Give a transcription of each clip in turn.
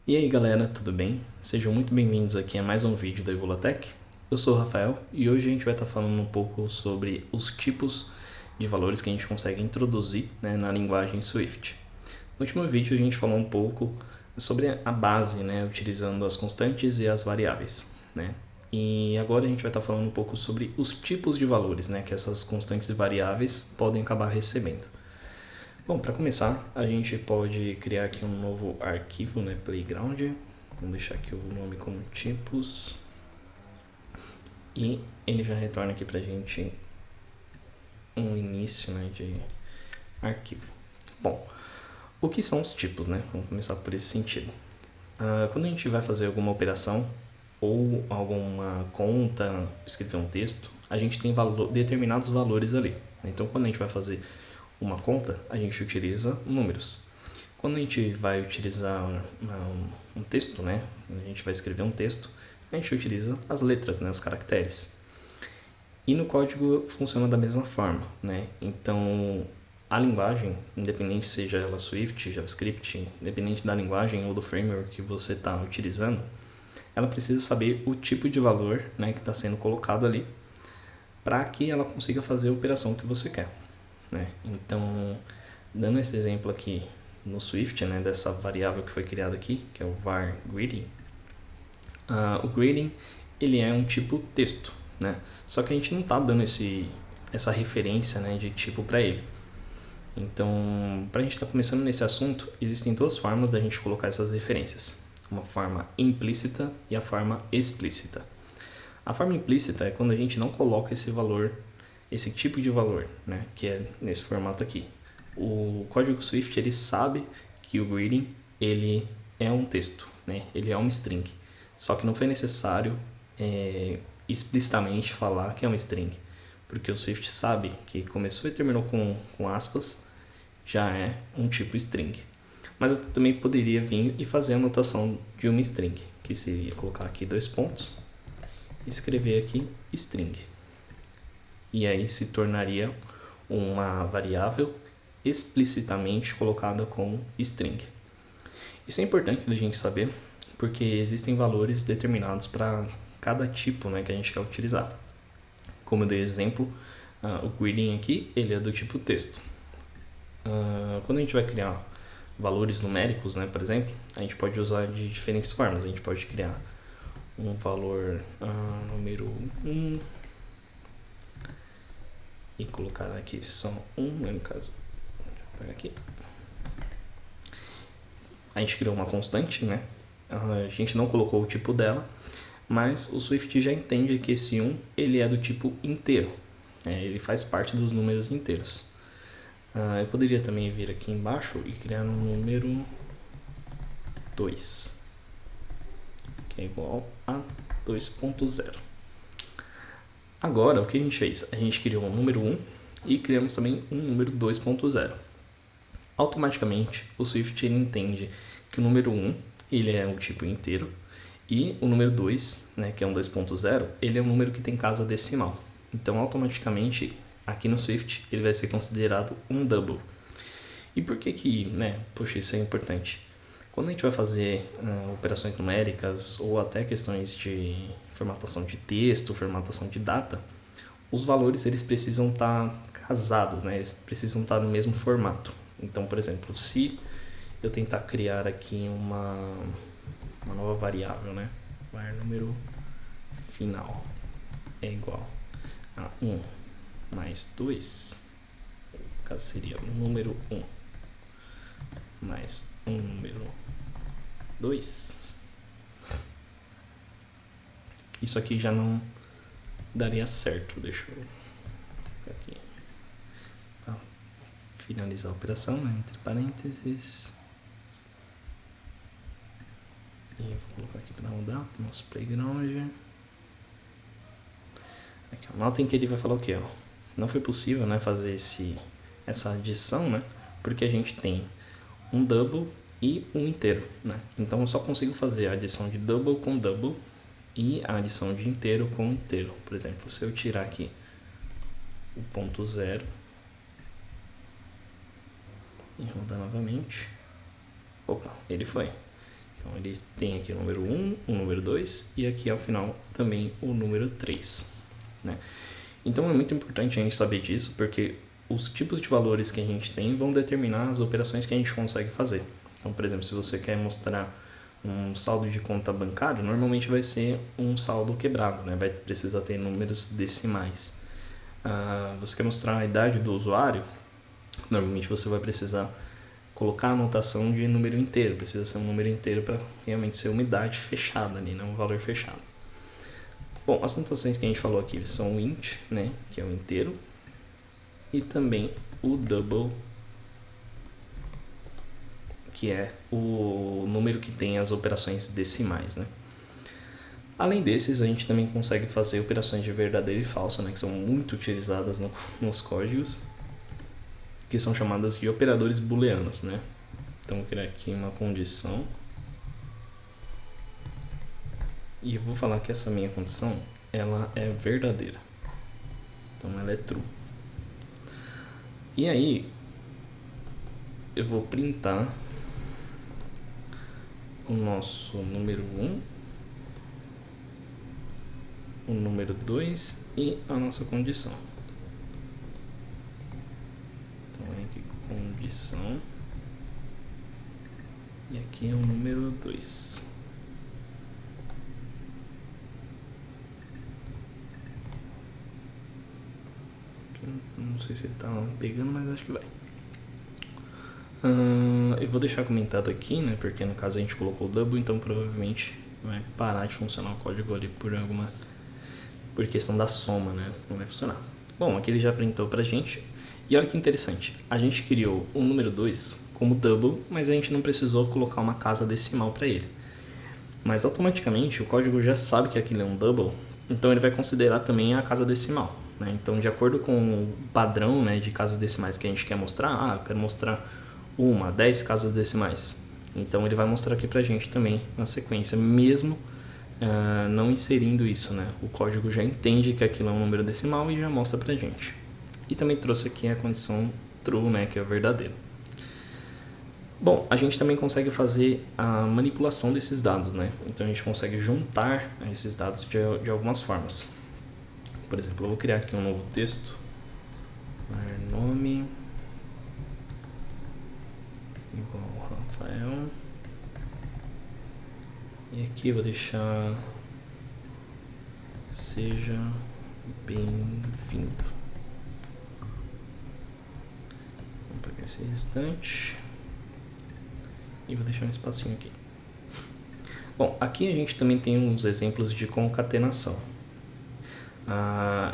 E aí galera, tudo bem? Sejam muito bem-vindos aqui a mais um vídeo da Evolatech. Eu sou o Rafael e hoje a gente vai estar falando um pouco sobre os tipos de valores que a gente consegue introduzir, na linguagem Swift. No último vídeo a gente falou um pouco sobre a base, utilizando as constantes e as variáveis. E agora a gente vai estar falando um pouco sobre os tipos de valores que essas constantes e variáveis podem acabar recebendo. Bom, para começar, a gente pode criar aqui um novo arquivo, playground. Vamos deixar aqui o nome como tipos. E ele já retorna aqui para a gente um início de arquivo. Bom, o que são os tipos, Vamos começar por esse sentido. Quando a gente vai fazer alguma operação ou alguma conta, escrever um texto, a gente tem determinados valores ali. Então, quando a gente vai fazer uma conta, a gente utiliza números. Quando a gente vai utilizar um texto, a gente vai escrever um texto, a gente utiliza as letras, os caracteres. E no código funciona da mesma forma, Então, a linguagem, independente seja ela Swift, JavaScript, independente da linguagem ou do framework que você está utilizando, ela precisa saber o tipo de valor, que está sendo colocado ali, para que ela consiga fazer a operação que você quer. Então, dando esse exemplo aqui no Swift, dessa variável que foi criada aqui, que é o var greeting, o greeting ele é um tipo texto, só que a gente não está dando essa referência de tipo para ele. Então, para a gente estar começando nesse assunto, existem duas formas da gente colocar essas referências, uma forma implícita e a forma explícita. A forma implícita é quando a gente não coloca esse valor, esse tipo de valor, que é nesse formato aqui. O código Swift ele sabe que o greeting ele é um texto, ele é uma string. Só que não foi necessário explicitamente falar que é uma string, porque o Swift sabe que começou e terminou com aspas, já é um tipo string. Mas eu também poderia vir e fazer a anotação de uma string, que seria colocar aqui 2 pontos e escrever aqui string. E aí se tornaria uma variável explicitamente colocada como string. Isso é importante da gente saber, porque existem valores determinados para cada tipo que a gente quer utilizar. Como eu dei exemplo, o greeting aqui ele é do tipo texto. Quando a gente vai criar valores numéricos, por exemplo, a gente pode usar de diferentes formas. A gente pode criar um valor número 1 e colocar aqui só 1, no caso. Vou pegar aqui. A gente criou uma constante, a gente não colocou o tipo dela, mas o Swift já entende que esse 1 ele é do tipo inteiro, ele faz parte dos números inteiros. Eu poderia também vir aqui embaixo e criar um número 2, que é igual a 2.0. Agora, o que a gente fez? A gente criou um número 1 e criamos também um número 2.0. Automaticamente, o Swift ele entende que o número 1 ele é um tipo inteiro e o número 2, que é um 2.0, ele é um número que tem casa decimal. Então, automaticamente, aqui no Swift, ele vai ser considerado um double. E por que poxa, isso é importante? Quando a gente vai fazer operações numéricas ou até questões de formatação de texto, formatação de data, os valores eles precisam estar casados, eles precisam estar no mesmo formato. Então, por exemplo, se eu tentar criar aqui uma nova variável, var número final é igual a 1 mais 2, no caso seria o número 1 mais um número 2, isso aqui já não daria certo. Deixa eu colocar aqui para finalizar a operação, entre parênteses, e eu vou colocar aqui para rodar nosso playground. Aqui, notem que ele vai falar o que? Não foi possível fazer essa adição, porque a gente tem um double e um inteiro, Então eu só consigo fazer a adição de double com double e a adição de inteiro com inteiro. Por exemplo, se eu tirar aqui o ponto 0 e rodar novamente, opa, ele foi. Então ele tem aqui o número 1, o número 2 e aqui ao final também o número 3, né? Então é muito importante a gente saber disso, porque os tipos de valores que a gente tem vão determinar as operações que a gente consegue fazer. Então, por exemplo, se você quer mostrar um saldo de conta bancário, normalmente vai ser um saldo quebrado, né? Vai precisar ter números decimais. Você quer mostrar a idade do usuário, normalmente você vai precisar colocar a anotação de número inteiro, precisa ser um número inteiro para realmente ser uma idade fechada ali, não um valor fechado. Bom, as notações que a gente falou aqui são o int, né, que é o inteiro, e também o double, que é o número que tem as operações decimais, né? Além desses, a gente também consegue fazer operações de verdadeiro e falso, né, que são muito utilizadas nos códigos, que são chamadas de operadores booleanos, né? Então, vou criar aqui uma condição. E eu vou falar que essa minha condição, ela é verdadeira. Então, ela é true. E aí, eu vou printar o nosso número 1, o número 2 e a nossa condição. Então, aqui condição. E aqui é o número 2. Não sei se ele tá pegando, mas acho que vai. Eu vou deixar comentado aqui, né? Porque no caso a gente colocou o double, então provavelmente vai parar de funcionar o código ali por questão da soma, né? Não vai funcionar. Bom, aqui ele já printou pra gente. E olha que interessante, a gente criou o número 2 como double, mas a gente não precisou colocar uma casa decimal para ele. Mas automaticamente o código já sabe que aquilo é um double, então ele vai considerar também a casa decimal, né? Então, de acordo com o padrão, né, de casas decimais que a gente quer mostrar, eu quero mostrar 10 casas decimais. Então ele vai mostrar aqui pra gente também na sequência, mesmo não inserindo isso, né? O código já entende que aquilo é um número decimal e já mostra pra gente. E também trouxe aqui a condição true, né, que é o verdadeiro. Bom, a gente também consegue fazer a manipulação desses dados, né? Então a gente consegue juntar esses dados de algumas formas. Por exemplo, eu vou criar aqui um novo texto, nome igual Rafael, e aqui eu vou deixar seja bem-vindo. Vamos pegar esse restante e vou deixar um espacinho aqui. Bom, aqui a gente também tem uns exemplos de concatenação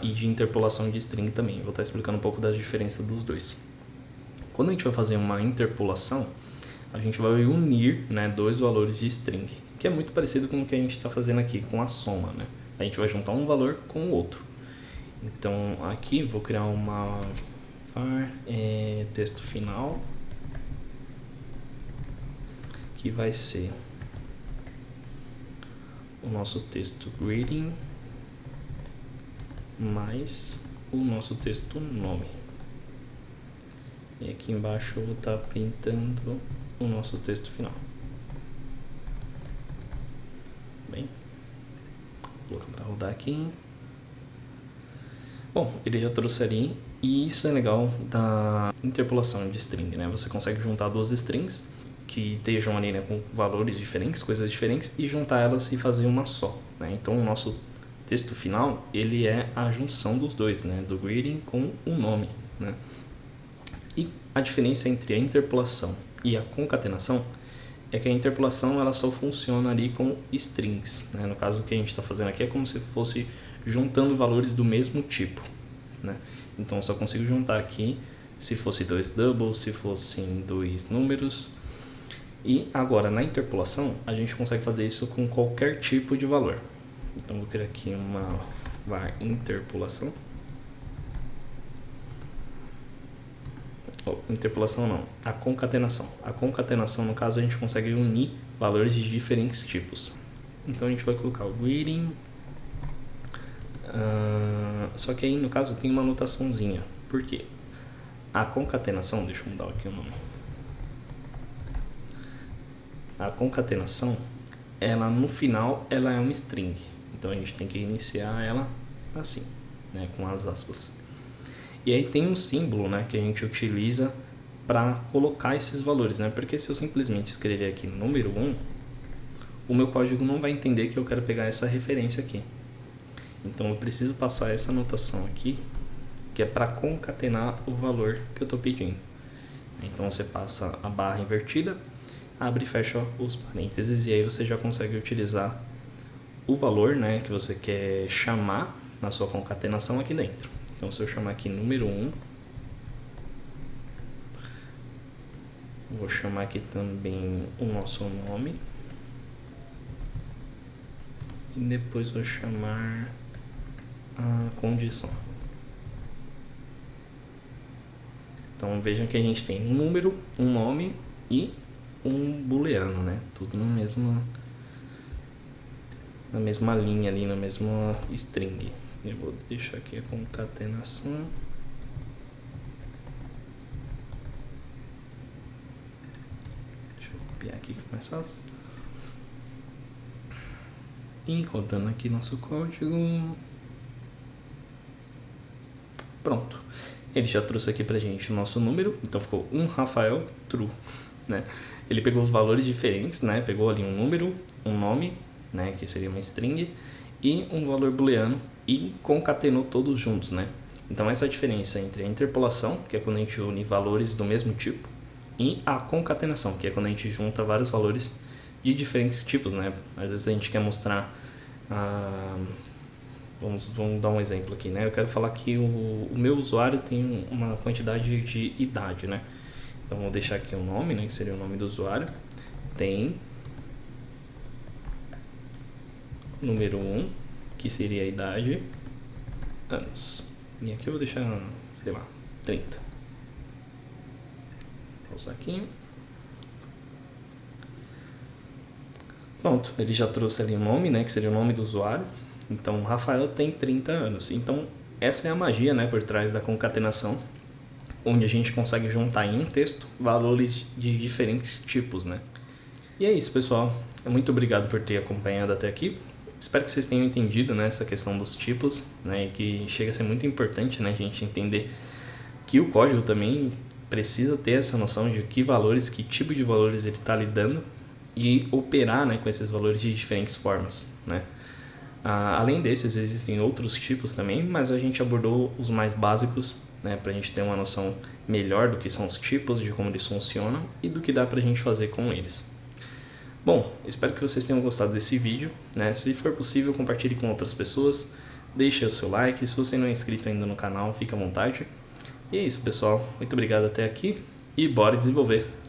e de interpolação de string também. Vou estar explicando um pouco da diferença dos dois. Quando a gente vai fazer uma interpolação, a gente vai unir, né, dois valores de string, que é muito parecido com o que a gente está fazendo aqui com a soma, né? A gente vai juntar um valor com o outro. Então aqui vou criar uma var texto final, que vai ser o nosso texto greeting mais o nosso texto nome. E aqui embaixo eu vou estar printando o nosso texto final. Bem, vou colocar para rodar aqui. Bom, ele já trouxe ali, e isso é legal da interpolação de string, né? Você consegue juntar duas strings que estejam ali, né, com valores diferentes, coisas diferentes, e juntar elas e fazer uma só, né? Então o nosso texto final, ele é a junção dos dois, né, do greeting com o nome, né? E a diferença entre a interpolação e a concatenação é que a interpolação ela só funciona ali com strings, né? No caso, o que a gente está fazendo aqui é como se fosse juntando valores do mesmo tipo, né? Então, eu só consigo juntar aqui se fosse dois doubles, se fossem dois números. E agora, na interpolação, a gente consegue fazer isso com qualquer tipo de valor. Então, vou criar aqui uma var interpolação. Interpolação não, a concatenação. A concatenação, no caso, a gente consegue unir valores de diferentes tipos. Então a gente vai colocar o greeting, só que aí no caso tem uma anotaçãozinha. Por quê? A concatenação, deixa eu mudar aqui o nome. a concatenação, ela no final ela é uma string. Então a gente tem que iniciar ela assim, né, com as aspas. E aí tem um símbolo, né, que a gente utiliza para colocar esses valores, né? Porque se eu simplesmente escrever aqui número 1, o meu código não vai entender que eu quero pegar essa referência aqui. Então eu preciso passar essa anotação aqui, que é para concatenar o valor que eu estou pedindo. Então você passa a barra invertida, abre e fecha os parênteses, e aí você já consegue utilizar o valor, né, que você quer chamar na sua concatenação aqui dentro. Então se eu chamar aqui número 1, vou chamar aqui também o nosso nome, e depois vou chamar a condição. Então vejam que a gente tem um número, um nome e um booleano, né? Tudo na mesma linha ali, na mesma string. Eu vou deixar aqui a concatenação. Deixa eu copiar aqui que fica mais fácil. E rodando aqui nosso código. Pronto. Ele já trouxe aqui pra gente o nosso número, então ficou um Rafael true, né? Ele pegou os valores diferentes, né? Pegou ali um número, um nome, né? Que seria uma string, e um valor booleano e concatenou todos juntos, né? Então essa é a diferença entre a interpolação, que é quando a gente une valores do mesmo tipo, e a concatenação, que é quando a gente junta vários valores de diferentes tipos, né? Às vezes a gente quer mostrar... Vamos dar um exemplo aqui, né? Eu quero falar que o meu usuário tem uma quantidade de idade, né? Então, vou deixar aqui o nome, né? Que seria o nome do usuário. Tem número 1, que seria a idade, anos. E aqui eu vou deixar, sei lá, 30. Vou usar aqui. Pronto, ele já trouxe ali o nome, né? Que seria o nome do usuário. Então, o Rafael tem 30 anos. Então, essa é a magia, né, por trás da concatenação, onde a gente consegue juntar em um texto valores de diferentes tipos, né? E é isso, pessoal. Muito obrigado por ter acompanhado até aqui. Espero que vocês tenham entendido, né, essa questão dos tipos, né, que chega a ser muito importante, né, a gente entender que o código também precisa ter essa noção de que valores, que tipo de valores ele está lidando e operar, né, com esses valores de diferentes formas, né? Além desses, existem outros tipos também, mas a gente abordou os mais básicos, né, para a gente ter uma noção melhor do que são os tipos, de como eles funcionam e do que dá para a gente fazer com eles. Bom, espero que vocês tenham gostado desse vídeo, né? Se for possível, compartilhe com outras pessoas, deixe o seu like, se você não é inscrito ainda no canal, fique à vontade. E é isso, pessoal. Muito obrigado até aqui e bora desenvolver!